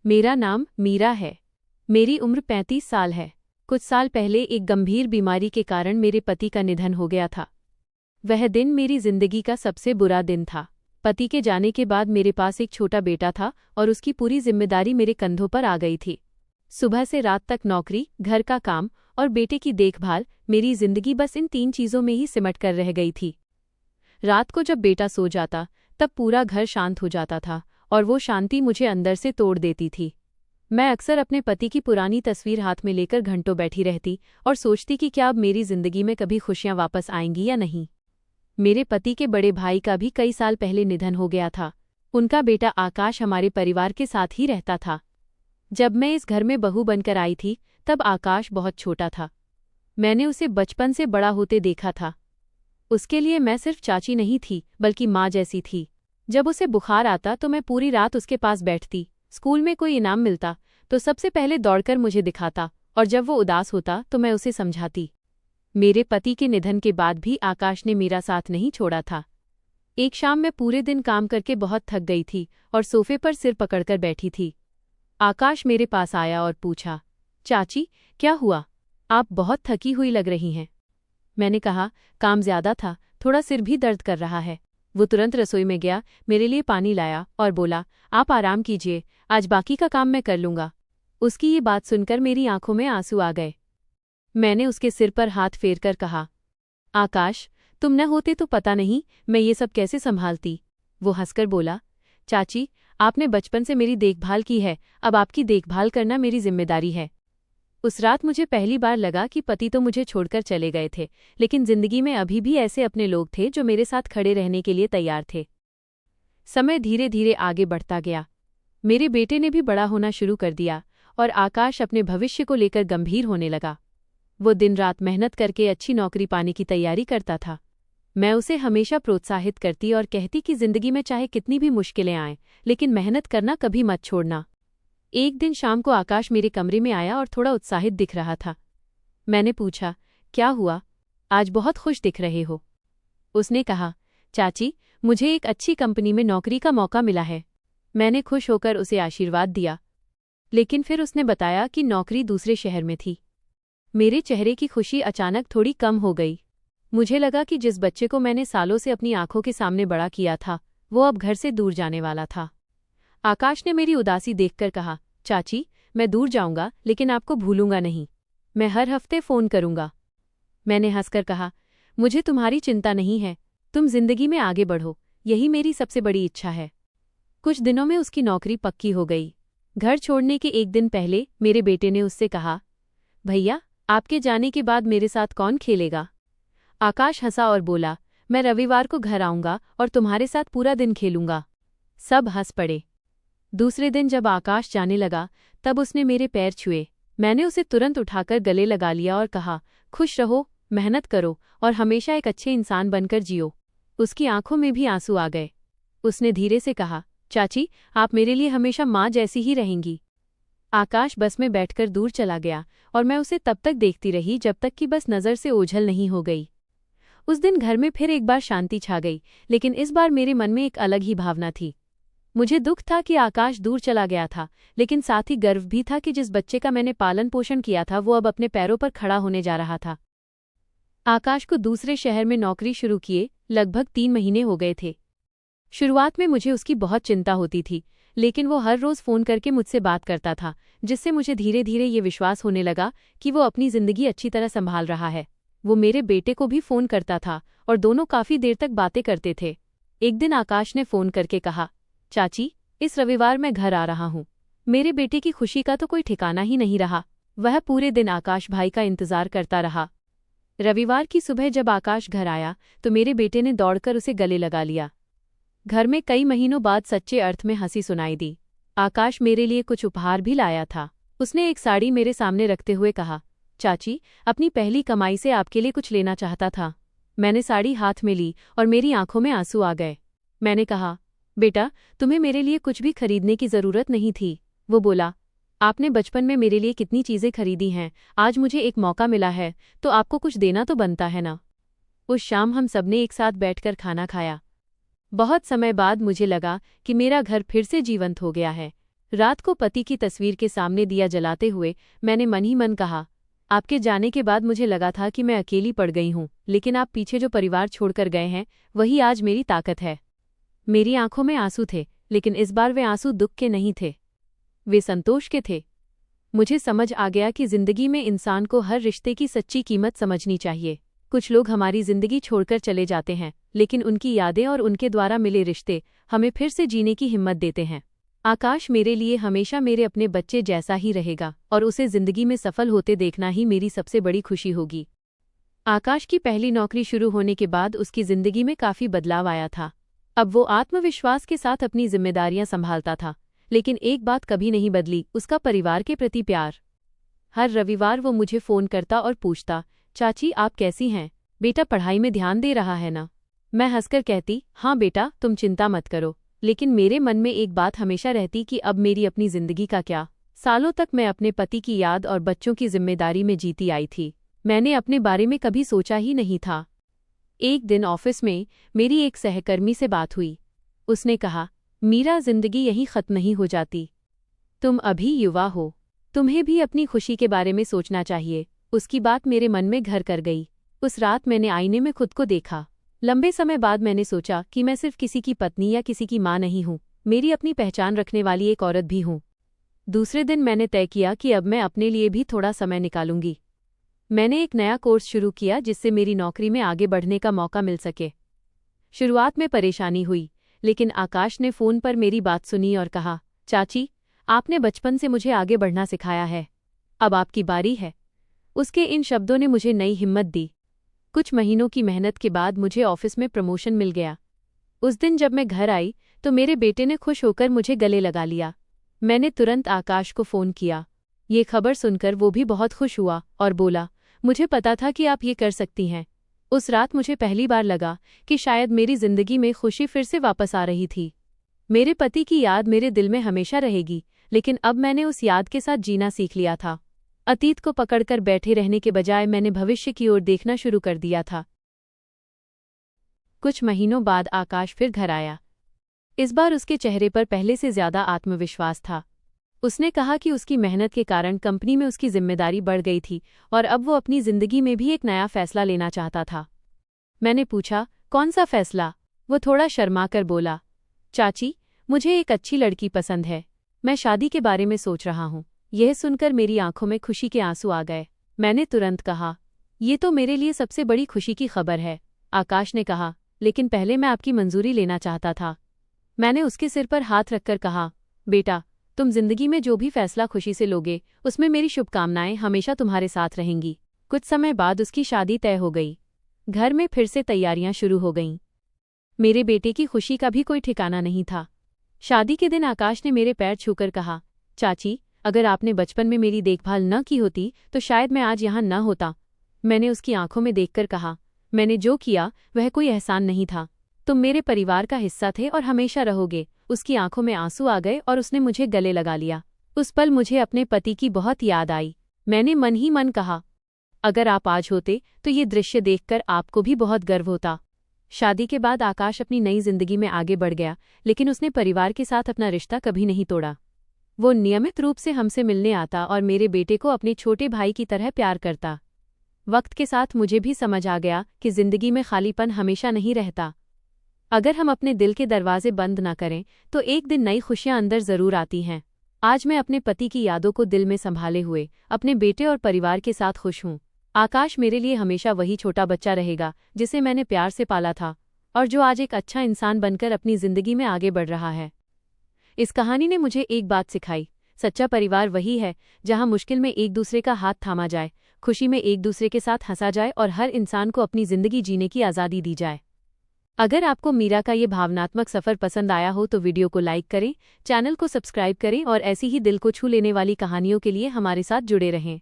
मेरा नाम मीरा है। मेरी उम्र 35 साल है। कुछ साल पहले एक गंभीर बीमारी के कारण मेरे पति का निधन हो गया था। वह दिन मेरी जिंदगी का सबसे बुरा दिन था। पति के जाने के बाद मेरे पास एक छोटा बेटा था और उसकी पूरी जिम्मेदारी मेरे कंधों पर आ गई थी। सुबह से रात तक नौकरी, घर का काम और बेटे की देखभाल, मेरी जिंदगी बस इन 3 चीज़ों में ही सिमट कर रह गई थी। रात को जब बेटा सो जाता तब पूरा घर शांत हो जाता था और वो शांति मुझे अंदर से तोड़ देती थी। मैं अक्सर अपने पति की पुरानी तस्वीर हाथ में लेकर घंटों बैठी रहती और सोचती कि क्या अब मेरी जिंदगी में कभी खुशियां वापस आएंगी या नहीं। मेरे पति के बड़े भाई का भी कई साल पहले निधन हो गया था। उनका बेटा आकाश हमारे परिवार के साथ ही रहता था। जब मैं इस घर में बहू बनकर आई थी तब आकाश बहुत छोटा था। मैंने उसे बचपन से बड़ा होते देखा था। उसके लिए मैं सिर्फ चाची नहीं थी बल्कि माँ जैसी थी। जब उसे बुखार आता तो मैं पूरी रात उसके पास बैठती। स्कूल में कोई इनाम मिलता तो सबसे पहले दौड़कर मुझे दिखाता और जब वो उदास होता तो मैं उसे समझाती। मेरे पति के निधन के बाद भी आकाश ने मेरा साथ नहीं छोड़ा था। एक शाम मैं पूरे दिन काम करके बहुत थक गई थी और सोफे पर सिर पकड़कर बैठी थी। आकाश मेरे पास आया और पूछा, चाची क्या हुआ, आप बहुत थकी हुई लग रही हैं। मैंने कहा, काम ज्यादा था, थोड़ा सिर भी दर्द कर रहा है। वो तुरंत रसोई में गया, मेरे लिए पानी लाया और बोला, आप आराम कीजिए, आज बाकी का काम मैं कर लूंगा। उसकी ये बात सुनकर मेरी आंखों में आंसू आ गए। मैंने उसके सिर पर हाथ फेरकर कहा, आकाश तुम न होते तो पता नहीं मैं ये सब कैसे संभालती। वो हंसकर बोला, चाची आपने बचपन से मेरी देखभाल की है, अब आपकी देखभाल करना मेरी जिम्मेदारी है। उस रात मुझे पहली बार लगा कि पति तो मुझे छोड़कर चले गए थे, लेकिन जिंदगी में अभी भी ऐसे अपने लोग थे जो मेरे साथ खड़े रहने के लिए तैयार थे। समय धीरे धीरे आगे बढ़ता गया। मेरे बेटे ने भी बड़ा होना शुरू कर दिया और आकाश अपने भविष्य को लेकर गंभीर होने लगा। वो दिन रात मेहनत करके अच्छी नौकरी पाने की तैयारी करता था। मैं उसे हमेशा प्रोत्साहित करती और कहती कि जिंदगी में चाहे कितनी भी मुश्किलें आएं, लेकिन मेहनत करना कभी मत छोड़ना। एक दिन शाम को आकाश मेरे कमरे में आया और थोड़ा उत्साहित दिख रहा था। मैंने पूछा, क्या हुआ, आज बहुत खुश दिख रहे हो। उसने कहा, चाची मुझे एक अच्छी कंपनी में नौकरी का मौका मिला है। मैंने खुश होकर उसे आशीर्वाद दिया, लेकिन फिर उसने बताया कि नौकरी दूसरे शहर में थी। मेरे चेहरे की खुशी अचानक थोड़ी कम हो गई। मुझे लगा कि जिस बच्चे को मैंने सालों से अपनी आंखों के सामने बड़ा किया था वो अब घर से दूर जाने वाला था। आकाश ने मेरी उदासी देखकर कहा, चाची मैं दूर जाऊंगा लेकिन आपको भूलूंगा नहीं, मैं हर हफ्ते फ़ोन करूंगा। मैंने हंसकर कहा, मुझे तुम्हारी चिंता नहीं है, तुम जिंदगी में आगे बढ़ो, यही मेरी सबसे बड़ी इच्छा है। कुछ दिनों में उसकी नौकरी पक्की हो गई। घर छोड़ने के एक दिन पहले मेरे बेटे ने उससे कहा, भैया आपके जाने के बाद मेरे साथ कौन खेलेगा। आकाश हंसा और बोला, मैं रविवार को घर आऊंगा और तुम्हारे साथ पूरा दिन खेलूंगा। सब हंस पड़े। दूसरे दिन जब आकाश जाने लगा तब उसने मेरे पैर छुए। मैंने उसे तुरंत उठाकर गले लगा लिया और कहा, खुश रहो, मेहनत करो और हमेशा एक अच्छे इंसान बनकर जियो। उसकी आंखों में भी आंसू आ गए। उसने धीरे से कहा, चाची आप मेरे लिए हमेशा माँ जैसी ही रहेंगी। आकाश बस में बैठकर दूर चला गया और मैं उसे तब तक देखती रही जब तक कि बस नज़र से ओझल नहीं हो गई। उस दिन घर में फिर एक बार शांति छा गई, लेकिन इस बार मेरे मन में एक अलग ही भावना थी। मुझे दुख था कि आकाश दूर चला गया था, लेकिन साथ ही गर्व भी था कि जिस बच्चे का मैंने पालन पोषण किया था वो अब अपने पैरों पर खड़ा होने जा रहा था। आकाश को दूसरे शहर में नौकरी शुरू किए लगभग 3 महीने हो गए थे। शुरुआत में मुझे उसकी बहुत चिंता होती थी, लेकिन वो हर रोज़ फ़ोन करके मुझसे बात करता था, जिससे मुझे धीरे धीरे ये विश्वास होने लगा कि वो अपनी ज़िंदगी अच्छी तरह संभाल रहा है। वो मेरे बेटे को भी फ़ोन करता था और दोनों काफ़ी देर तक बातें करते थे। एक दिन आकाश ने फ़ोन करके कहा, चाची इस रविवार मैं घर आ रहा हूँ। मेरे बेटे की खुशी का तो कोई ठिकाना ही नहीं रहा। वह पूरे दिन आकाश भाई का इंतज़ार करता रहा। रविवार की सुबह जब आकाश घर आया तो मेरे बेटे ने दौड़कर उसे गले लगा लिया। घर में कई महीनों बाद सच्चे अर्थ में हंसी सुनाई दी। आकाश मेरे लिए कुछ उपहार भी लाया था। उसने एक साड़ी मेरे सामने रखते हुए कहा, चाची अपनी पहली कमाई से आपके लिए कुछ लेना चाहता था। मैंने साड़ी हाथ में ली और मेरी आंखों में आंसू आ गए। मैंने कहा, बेटा तुम्हें मेरे लिए कुछ भी खरीदने की ज़रूरत नहीं थी। वो बोला, आपने बचपन में मेरे लिए कितनी चीज़ें खरीदी हैं, आज मुझे एक मौका मिला है तो आपको कुछ देना तो बनता है ना। उस शाम हम सबने एक साथ बैठकर खाना खाया। बहुत समय बाद मुझे लगा कि मेरा घर फिर से जीवंत हो गया है। रात को पति की तस्वीर के सामने दिया जलाते हुए मैंने मन ही मन कहा, आपके जाने के बाद मुझे लगा था कि मैं अकेली पड़ गई हूँ, लेकिन आप पीछे जो परिवार छोड़कर गए हैं वही आज मेरी ताकत है। मेरी आंखों में आंसू थे, लेकिन इस बार वे आंसू दुख के नहीं थे, वे संतोष के थे। मुझे समझ आ गया कि जिंदगी में इंसान को हर रिश्ते की सच्ची कीमत समझनी चाहिए। कुछ लोग हमारी जिंदगी छोड़कर चले जाते हैं, लेकिन उनकी यादें और उनके द्वारा मिले रिश्ते हमें फिर से जीने की हिम्मत देते हैं। आकाश मेरे लिए हमेशा मेरे अपने बच्चे जैसा ही रहेगा और उसे जिंदगी में सफल होते देखना ही मेरी सबसे बड़ी खुशी होगी। आकाश की पहली नौकरी शुरू होने के बाद उसकी जिंदगी में काफी बदलाव आया था। अब वो आत्मविश्वास के साथ अपनी जिम्मेदारियां संभालता था, लेकिन एक बात कभी नहीं बदली, उसका परिवार के प्रति प्यार। हर रविवार वो मुझे फोन करता और पूछता, चाची आप कैसी हैं, बेटा पढ़ाई में ध्यान दे रहा है ना। मैं हंसकर कहती, हाँ बेटा तुम चिंता मत करो। लेकिन मेरे मन में एक बात हमेशा रहती कि अब मेरी अपनी जिंदगी का क्या। सालों तक मैं अपने पति की याद और बच्चों की जिम्मेदारी में जीती आई थी। मैंने अपने बारे में कभी सोचा ही नहीं था। एक दिन ऑफिस में मेरी एक सहकर्मी से बात हुई। उसने कहा, मीरा जिंदगी यहीं खत्म नहीं हो जाती। तुम अभी युवा हो, तुम्हें भी अपनी खुशी के बारे में सोचना चाहिए। उसकी बात मेरे मन में घर कर गई। उस रात मैंने आईने में खुद को देखा। लंबे समय बाद मैंने सोचा कि मैं सिर्फ किसी की पत्नी या किसी की माँ नहीं हूँ, मेरी अपनी पहचान रखने वाली एक औरत भी हूँ। दूसरे दिन मैंने तय किया कि अब मैं अपने लिए भी थोड़ा समय निकालूंगी। मैंने एक नया कोर्स शुरू किया जिससे मेरी नौकरी में आगे बढ़ने का मौका मिल सके। शुरुआत में परेशानी हुई, लेकिन आकाश ने फ़ोन पर मेरी बात सुनी और कहा, चाची आपने बचपन से मुझे आगे बढ़ना सिखाया है, अब आपकी बारी है। उसके इन शब्दों ने मुझे नई हिम्मत दी। कुछ महीनों की मेहनत के बाद मुझे ऑफिस में प्रमोशन मिल गया। उस दिन जब मैं घर आई तो मेरे बेटे ने खुश होकर मुझे गले लगा लिया। मैंने तुरंत आकाश को फ़ोन किया। ये खबर सुनकर वो भी बहुत खुश हुआ और बोला, मुझे पता था कि आप ये कर सकती हैं। उस रात मुझे पहली बार लगा कि शायद मेरी जिंदगी में खुशी फिर से वापस आ रही थी। मेरे पति की याद मेरे दिल में हमेशा रहेगी, लेकिन अब मैंने उस याद के साथ जीना सीख लिया था। अतीत को पकड़कर बैठे रहने के बजाय मैंने भविष्य की ओर देखना शुरू कर दिया था। कुछ महीनों बाद आकाश फिर घर आया। इस बार उसके चेहरे पर पहले से ज्यादा आत्मविश्वास था। उसने कहा कि उसकी मेहनत के कारण कंपनी में उसकी जिम्मेदारी बढ़ गई थी और अब वो अपनी जिंदगी में भी एक नया फैसला लेना चाहता था। मैंने पूछा, कौन सा फैसला? वो थोड़ा शर्माकर बोला, चाची मुझे एक अच्छी लड़की पसंद है, मैं शादी के बारे में सोच रहा हूँ। यह सुनकर मेरी आंखों में खुशी के आंसू आ गए। मैंने तुरंत कहा, ये तो मेरे लिए सबसे बड़ी खुशी की खबर है। आकाश ने कहा, लेकिन पहले मैं आपकी मंजूरी लेना चाहता था। मैंने उसके सिर पर हाथ रखकर कहा, बेटा तुम जिंदगी में जो भी फैसला खुशी से लोगे उसमें मेरी शुभकामनाएं हमेशा तुम्हारे साथ रहेंगी। कुछ समय बाद उसकी शादी तय हो गई। घर में फिर से तैयारियां शुरू हो गईं। मेरे बेटे की खुशी का भी कोई ठिकाना नहीं था। शादी के दिन आकाश ने मेरे पैर छूकर कहा, चाची अगर आपने बचपन में मेरी देखभाल न की होती तो शायद मैं आज यहाँ न होता। मैंने उसकी आंखों में देखकर कहा, मैंने जो किया वह कोई एहसान नहीं था। तुम मेरे परिवार का हिस्सा थे और हमेशा रहोगे। उसकी आंखों में आंसू आ गए और उसने मुझे गले लगा लिया। उस पल मुझे अपने पति की बहुत याद आई। मैंने मन ही मन कहा, अगर आप आज होते तो ये दृश्य देखकर आपको भी बहुत गर्व होता। शादी के बाद आकाश अपनी नई जिंदगी में आगे बढ़ गया, लेकिन उसने परिवार के साथ अपना रिश्ता कभी नहीं तोड़ा। वो नियमित रूप से हमसे मिलने आता और मेरे बेटे को अपने छोटे भाई की तरह प्यार करता। वक्त के साथ मुझे भी समझ आ गया कि जिंदगी में खालीपन हमेशा नहीं रहता। अगर हम अपने दिल के दरवाजे बंद न करें तो एक दिन नई खुशियां अंदर जरूर आती हैं। आज मैं अपने पति की यादों को दिल में संभाले हुए अपने बेटे और परिवार के साथ खुश हूँ। आकाश मेरे लिए हमेशा वही छोटा बच्चा रहेगा जिसे मैंने प्यार से पाला था और जो आज एक अच्छा इंसान बनकर अपनी जिंदगी में आगे बढ़ रहा है। इस कहानी ने मुझे एक बात सिखाई, सच्चा परिवार वही है जहां मुश्किल में एक दूसरे का हाथ थामा जाए, खुशी में एक दूसरे के साथ हंसा जाए और हर इंसान को अपनी जिंदगी जीने की आज़ादी दी जाए। अगर आपको मीरा का ये भावनात्मक सफ़र पसंद आया हो तो वीडियो को लाइक करें, चैनल को सब्सक्राइब करें और ऐसी ही दिल को छू लेने वाली कहानियों के लिए हमारे साथ जुड़े रहें।